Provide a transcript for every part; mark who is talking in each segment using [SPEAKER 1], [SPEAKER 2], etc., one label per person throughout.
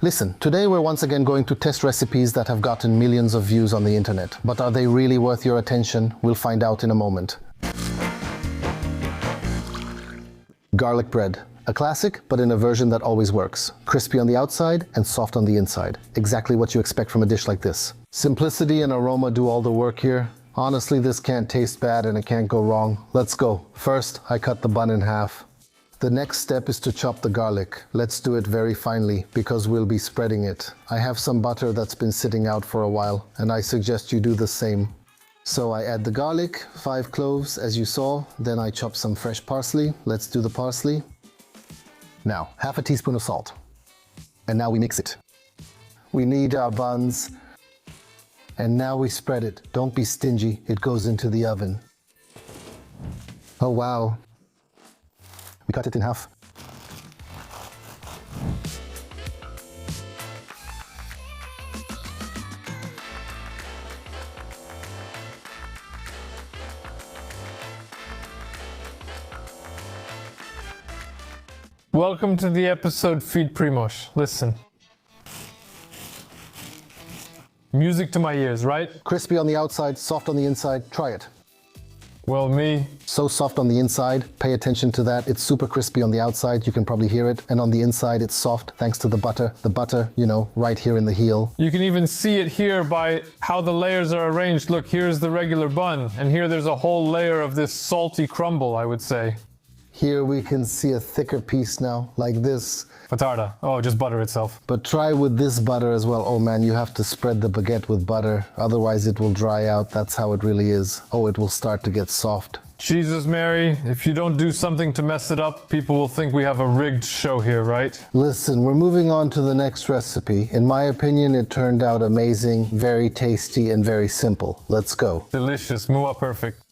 [SPEAKER 1] Listen, today we're once again going to test recipes that have gotten millions of views on the internet. But are they really worth your attention? We'll find out in a moment. Garlic bread. A classic, but in a version that always works. Crispy on the outside and soft on the inside. Exactly what you expect from a dish like this. Simplicity and aroma do all the work here. Honestly, this can't taste bad and it can't go wrong. Let's go. First, I cut the bun in half. The next step is to chop the garlic. Let's do it very finely because we'll be spreading it. I have some butter that's been sitting out for a while and I suggest you do the same. So I add the garlic, 5 cloves as you saw, then I chop some fresh parsley. Let's do the parsley. Now, half a teaspoon of salt. And now we mix it. We need our buns. And now we spread it. Don't be stingy, it goes into the oven. Oh wow. We cut it in half.
[SPEAKER 2] Welcome to the episode Feed Primoz. Listen. Music to my ears, right?
[SPEAKER 1] Crispy on the outside, soft on the inside. Try it.
[SPEAKER 2] Well, me.
[SPEAKER 1] So soft on the inside. Pay attention to that. It's super crispy on the outside. You can probably hear it. And on the inside, it's soft thanks to the butter. The butter, you know, right here in the heel.
[SPEAKER 2] You can even see it here by how the layers are arranged. Look, here's the regular bun. And here there's a whole layer of this salty crumble, I would say.
[SPEAKER 1] Here we can see a thicker piece now, like this.
[SPEAKER 2] Fatarda. Oh, just butter itself.
[SPEAKER 1] But try with this butter as well. Oh man, you have to spread the baguette with butter. Otherwise it will dry out. That's how it really is. Oh, it will start to get soft.
[SPEAKER 2] Jesus, Mary, if you don't do something to mess it up, people will think we have a rigged show here, right?
[SPEAKER 1] Listen, we're moving on to the next recipe. In my opinion, it turned out amazing, very tasty, and very simple. Let's go.
[SPEAKER 2] Delicious. Mua perfect.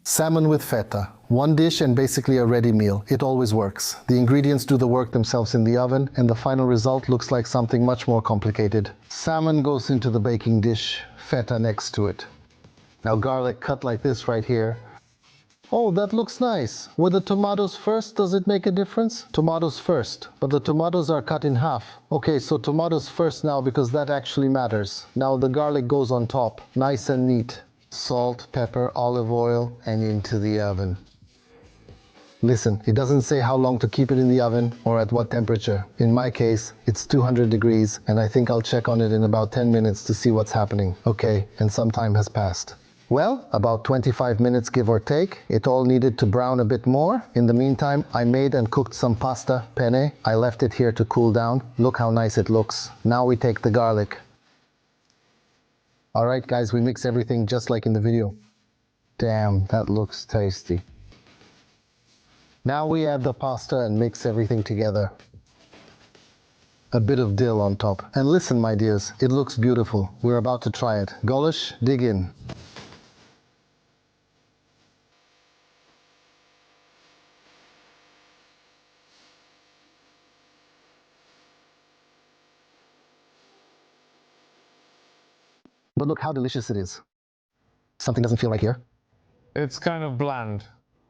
[SPEAKER 1] Salmon with feta. One dish and basically a ready meal. It always works. The ingredients do the work themselves in the oven and the final result looks like something much more complicated. Salmon goes into the baking dish, feta next to it. Now garlic cut like this right here. Oh, that looks nice. Were the tomatoes first? Does it make a difference? Tomatoes first, but the tomatoes are cut in half. Okay, so tomatoes first now because that actually matters. Now the garlic goes on top, nice and neat. Salt, pepper, olive oil, and into the oven. Listen, it doesn't say how long to keep it in the oven or at what temperature. In my case, it's 200 degrees, and I think I'll check on it in about 10 minutes to see what's happening. Okay, and some time has passed. Well, about 25 minutes give or take. It all needed to brown a bit more. In the meantime, I made and cooked some pasta, penne. I left it here to cool down. Look how nice it looks. Now we take the garlic. All right, guys, we mix everything just like in the video. Damn, that looks tasty. Now we add the pasta and mix everything together. A bit of dill on top. And listen, my dears, it looks beautiful. We're about to try it. Golish, dig in. But look how delicious it is. Something doesn't feel right here.
[SPEAKER 2] It's kind of bland.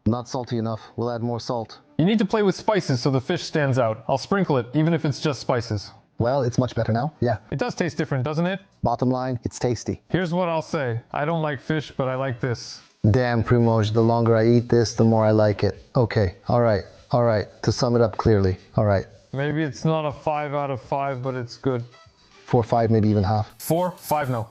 [SPEAKER 1] Not salty enough. We'll add more salt.
[SPEAKER 2] You need to play with spices so the fish stands out. I'll sprinkle it, even if it's just spices.
[SPEAKER 1] Well, it's much better now. Yeah.
[SPEAKER 2] It does taste different, doesn't it?
[SPEAKER 1] Bottom line, it's tasty.
[SPEAKER 2] Here's what I'll say. I don't like fish, but I like this.
[SPEAKER 1] Damn, Primoz, the longer I eat this, the more I like it. Okay, all right. To sum it up clearly. All right.
[SPEAKER 2] Maybe it's not a 5 out of 5, but it's good.
[SPEAKER 1] 4, 5, maybe even half.
[SPEAKER 2] 4, 5, no.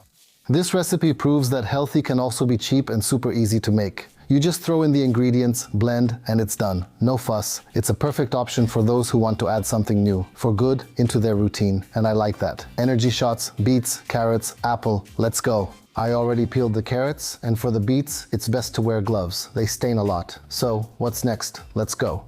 [SPEAKER 1] This recipe proves that healthy can also be cheap and super easy to make. You just throw in the ingredients, blend, and it's done. No fuss. It's a perfect option for those who want to add something new, for good, into their routine. And I like that. Energy shots, beets, carrots, apple. Let's go. I already peeled the carrots, and for the beets, it's best to wear gloves. They stain a lot. So, what's next? Let's go.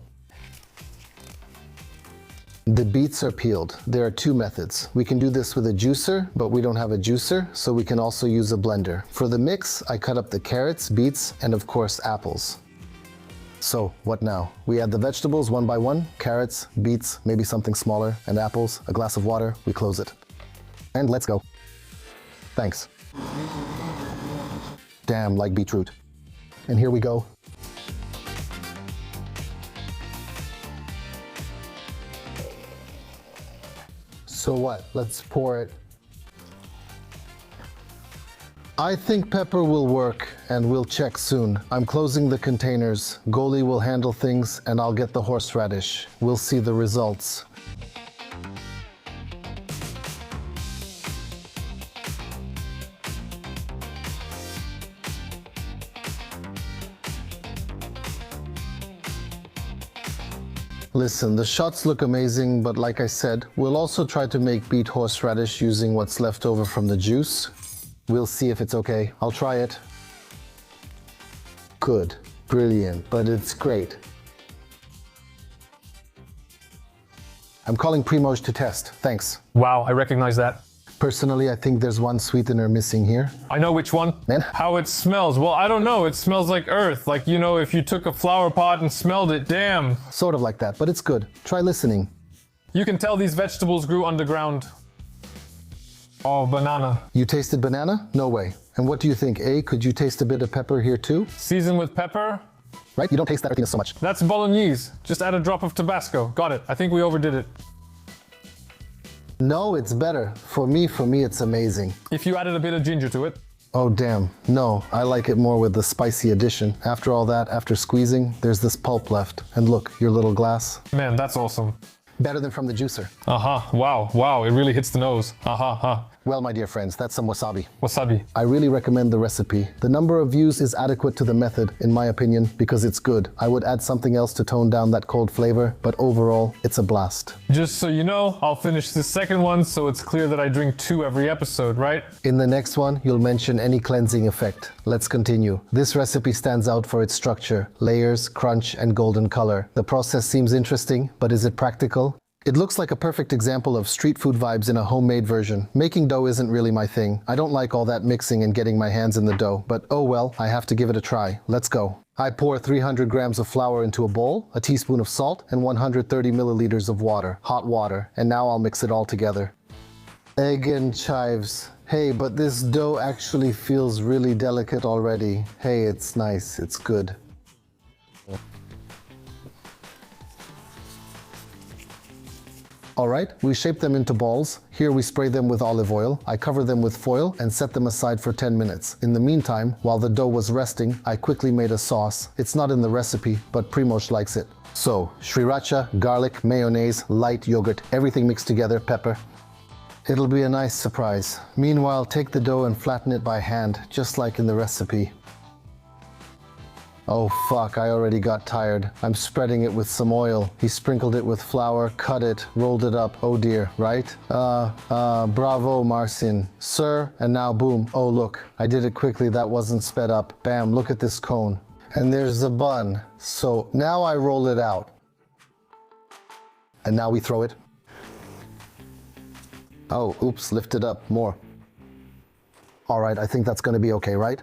[SPEAKER 1] The beets are peeled. There are 2 methods. We can do this with a juicer, but we don't have a juicer, so we can also use a blender. For the mix, I cut up the carrots, beets, and of course apples. So, what now? We add the vegetables one by one, carrots, beets, maybe something smaller, and apples, a glass of water, we close it. And let's go. Thanks. Damn, like beetroot. And here we go. So what? Let's pour it. I think pepper will work, and we'll check soon. I'm closing the containers. Goalie will handle things, and I'll get the horseradish. We'll see the results. Listen, the shots look amazing, but like I said, we'll also try to make beet horseradish using what's left over from the juice. We'll see if it's okay. I'll try it. Good, brilliant, but it's great. I'm calling Primož to test. Thanks.
[SPEAKER 2] Wow, I recognize that.
[SPEAKER 1] Personally, I think there's one sweetener missing here.
[SPEAKER 2] I know which one.
[SPEAKER 1] Man.
[SPEAKER 2] How it smells. Well, I don't know. It smells like earth. Like, you know, if you took a flower pot and smelled it, damn.
[SPEAKER 1] Sort of like that, but it's good. Try listening.
[SPEAKER 2] You can tell these vegetables grew underground. Oh, banana.
[SPEAKER 1] You tasted banana? No way. And what do you think, A? Could you taste a bit of pepper here too?
[SPEAKER 2] Seasoned with pepper?
[SPEAKER 1] Right? You don't taste that earthiness so much.
[SPEAKER 2] That's bolognese. Just add a drop of Tabasco. Got it. I think we overdid it.
[SPEAKER 1] No, it's better. For me, it's amazing.
[SPEAKER 2] If you added a bit of ginger to it.
[SPEAKER 1] Oh, damn. No, I like it more with the spicy addition. After all that, after squeezing, there's this pulp left. And look, your little glass.
[SPEAKER 2] Man, that's awesome.
[SPEAKER 1] Better than from the juicer.
[SPEAKER 2] Wow. Wow. It really hits the nose.
[SPEAKER 1] Well, my dear friends, that's some wasabi.
[SPEAKER 2] Wasabi.
[SPEAKER 1] I really recommend the recipe. The number of views is adequate to the method, in my opinion, because it's good. I would add something else to tone down that cold flavor, but overall, it's a blast.
[SPEAKER 2] Just so you know, I'll finish the second one so it's clear that I drink 2 every episode, right?
[SPEAKER 1] In the next one, you'll mention any cleansing effect. Let's continue. This recipe stands out for its structure, layers, crunch, and golden color. The process seems interesting, but is it practical? It looks like a perfect example of street food vibes in a homemade version. Making dough isn't really my thing. I don't like all that mixing and getting my hands in the dough, but oh well, I have to give it a try. Let's go. I pour 300 grams of flour into a bowl, a teaspoon of salt, and 130 milliliters of water, hot water, and now I'll mix it all together. Egg and chives. Hey, but this dough actually feels really delicate already. Hey, it's nice, it's good. All right, we shape them into balls. Here we spray them with olive oil. I cover them with foil and set them aside for 10 minutes. In the meantime, while the dough was resting, I quickly made a sauce. It's not in the recipe, but Primož likes it. So, sriracha, garlic, mayonnaise, light yogurt, everything mixed together, pepper. It'll be a nice surprise. Meanwhile, take the dough and flatten it by hand, just like in the recipe. Oh fuck, I already got tired. I'm spreading it with some oil. He sprinkled it with flour, cut it, rolled it up. Oh dear, right? Bravo, Marcin. Sir, and now boom. Oh look, I did it quickly, that wasn't sped up. Bam, look at this cone. And there's the bun. So now I roll it out. And now we throw it. Oh, oops, lift it up more. All right, I think that's gonna be okay, right?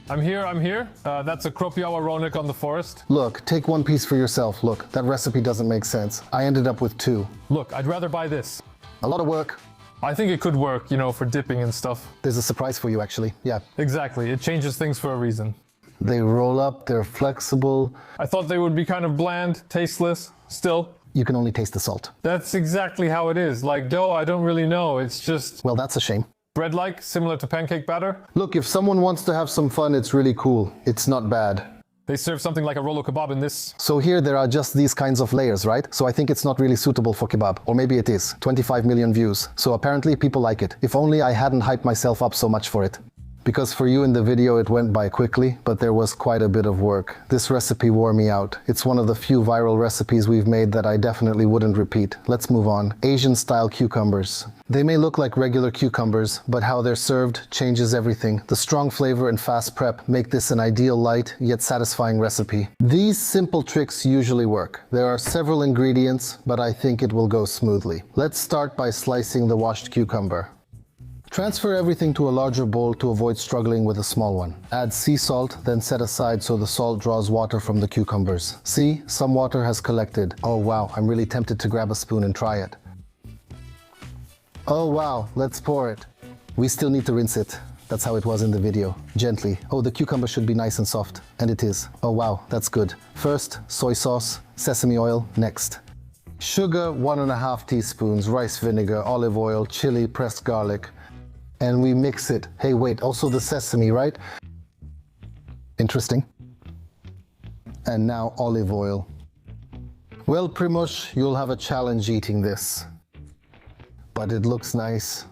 [SPEAKER 2] I'm here. That's a kropiała ronik on the forest.
[SPEAKER 1] Look, take one piece for yourself. Look, that recipe doesn't make sense. I ended up with 2.
[SPEAKER 2] Look, I'd rather buy this.
[SPEAKER 1] A lot of work.
[SPEAKER 2] I think it could work, you know, for dipping and stuff.
[SPEAKER 1] There's a surprise for you, actually. Yeah.
[SPEAKER 2] Exactly. It changes things for a reason.
[SPEAKER 1] They roll up, they're flexible.
[SPEAKER 2] I thought they would be kind of bland, tasteless. Still,
[SPEAKER 1] You can only taste the salt.
[SPEAKER 2] that's exactly how it is. Like dough, I don't really know. It's just
[SPEAKER 1] Well, that's a shame.
[SPEAKER 2] bread-like, similar to pancake batter.
[SPEAKER 1] Look, if someone wants to have some fun, it's really cool. It's not bad.
[SPEAKER 2] They serve something like a rolo kebab in this.
[SPEAKER 1] So here there are just these kinds of layers, right? So I think it's not really suitable for kebab. Or maybe it is. 25 million views. So apparently people like it. If only I hadn't hyped myself up so much for it. Because for you in the video it went by quickly, but there was quite a bit of work. This recipe wore me out. It's one of the few viral recipes we've made that I definitely wouldn't repeat. Let's move on. Asian style cucumbers. They may look like regular cucumbers, but how they're served changes everything. The strong flavor and fast prep make this an ideal light yet satisfying recipe. These simple tricks usually work. There are several ingredients, but I think it will go smoothly. Let's start by slicing the washed cucumber. Transfer everything to a larger bowl to avoid struggling with a small one. Add sea salt, then set aside so the salt draws water from the cucumbers. See, some water has collected. Oh wow, I'm really tempted to grab a spoon and try it. Oh wow, let's pour it. We still need to rinse it. That's how it was in the video. Gently. Oh, the cucumber should be nice and soft. And it is. Oh wow, that's good. First, soy sauce, sesame oil, next. Sugar, 1.5 teaspoons, rice vinegar, olive oil, chili, pressed garlic. And we mix it. Hey, wait, also the sesame, right? Interesting. And now olive oil. Well, Primoz, you'll have a challenge eating this. But it looks nice.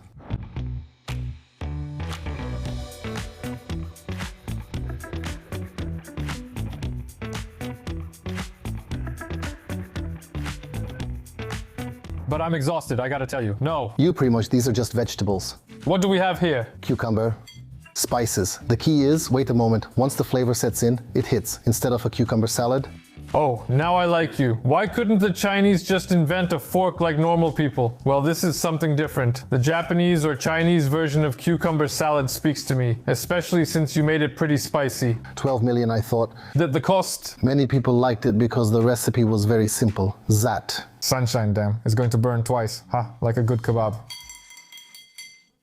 [SPEAKER 2] But I'm exhausted, I gotta tell you. No.
[SPEAKER 1] You, Primoz, these are just vegetables.
[SPEAKER 2] What do we have here?
[SPEAKER 1] Cucumber, spices. The key is, wait a moment, once the flavor sets in, it hits. Instead of a cucumber salad.
[SPEAKER 2] Oh, now I like you. Why couldn't the Chinese just invent a fork like normal people? Well, this is something different. The Japanese or Chinese version of cucumber salad speaks to me, especially since you made it pretty spicy.
[SPEAKER 1] 12 million, I thought.
[SPEAKER 2] The cost?
[SPEAKER 1] Many people liked it because the recipe was very simple. Zat.
[SPEAKER 2] Sunshine, damn. It's going to burn twice. Ha, like a good kebab.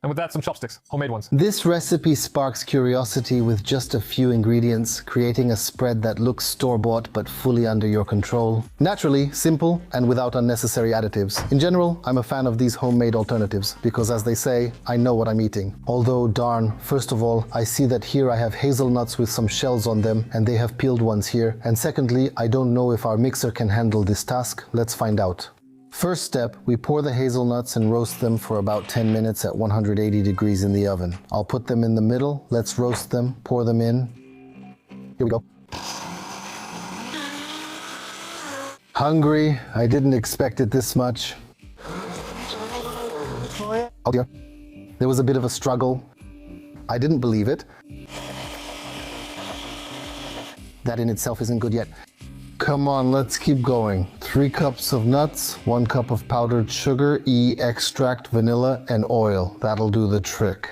[SPEAKER 2] And with that, some chopsticks, homemade ones.
[SPEAKER 1] This recipe sparks curiosity with just a few ingredients, creating a spread that looks store-bought but fully under your control. Naturally, simple and without unnecessary additives. In general, I'm a fan of these homemade alternatives because, as they say, I know what I'm eating. Although, darn, first of all, I see that here I have hazelnuts with some shells on them and they have peeled ones here. And secondly, I don't know if our mixer can handle this task. Let's find out. First step, we pour the hazelnuts and roast them for about 10 minutes at 180 degrees in the oven. I'll put them in the middle, let's roast them, pour them in. Here we go. Hungry, I didn't expect it this much. Oh dear. There was a bit of a struggle. I didn't believe it. That in itself isn't good yet. Come on, let's keep going. 3 cups of nuts, 1 cup of powdered sugar, extract, vanilla, and oil. That'll do the trick.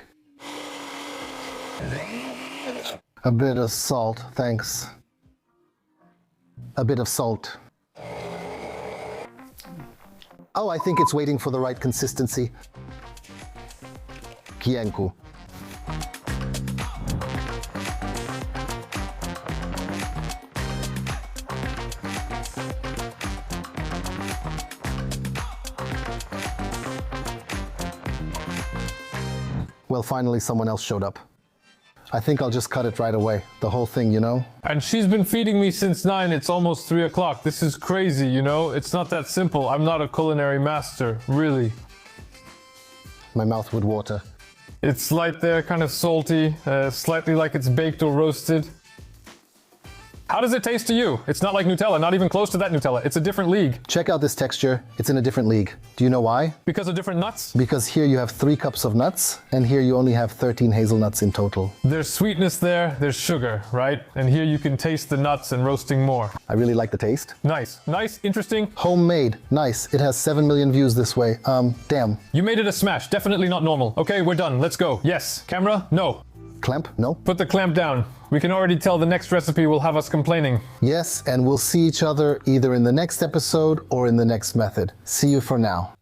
[SPEAKER 1] A bit of salt, thanks. A bit of salt. Oh, I think it's waiting for the right consistency. Kienku. Well, finally someone else showed up. I think I'll just cut it right away. The whole thing, you know?
[SPEAKER 2] And she's been feeding me since 9, it's almost 3 o'clock. This is crazy, you know? It's not that simple. I'm not a culinary master, really.
[SPEAKER 1] My mouth would water.
[SPEAKER 2] It's light there, kind of salty, slightly like it's baked or roasted. How does it taste to you? It's not like Nutella, not even close to that Nutella. It's a different league.
[SPEAKER 1] Check out this texture. It's in a different league. Do you know why?
[SPEAKER 2] Because of different nuts?
[SPEAKER 1] Because here you have 3 cups of nuts, and here you only have 13 hazelnuts in total.
[SPEAKER 2] There's sweetness there, there's sugar, right? And here you can taste the nuts and roasting more.
[SPEAKER 1] I really like the taste.
[SPEAKER 2] Nice, nice, interesting.
[SPEAKER 1] Homemade, nice. It has 7 million views this way. Damn.
[SPEAKER 2] You made it a smash, definitely not normal. Okay, we're done, let's go. Yes, camera, no.
[SPEAKER 1] Clamp? No?
[SPEAKER 2] Put the clamp down. We can already tell the next recipe will have us complaining.
[SPEAKER 1] Yes, and we'll see each other either in the next episode or in the next method. See you for now.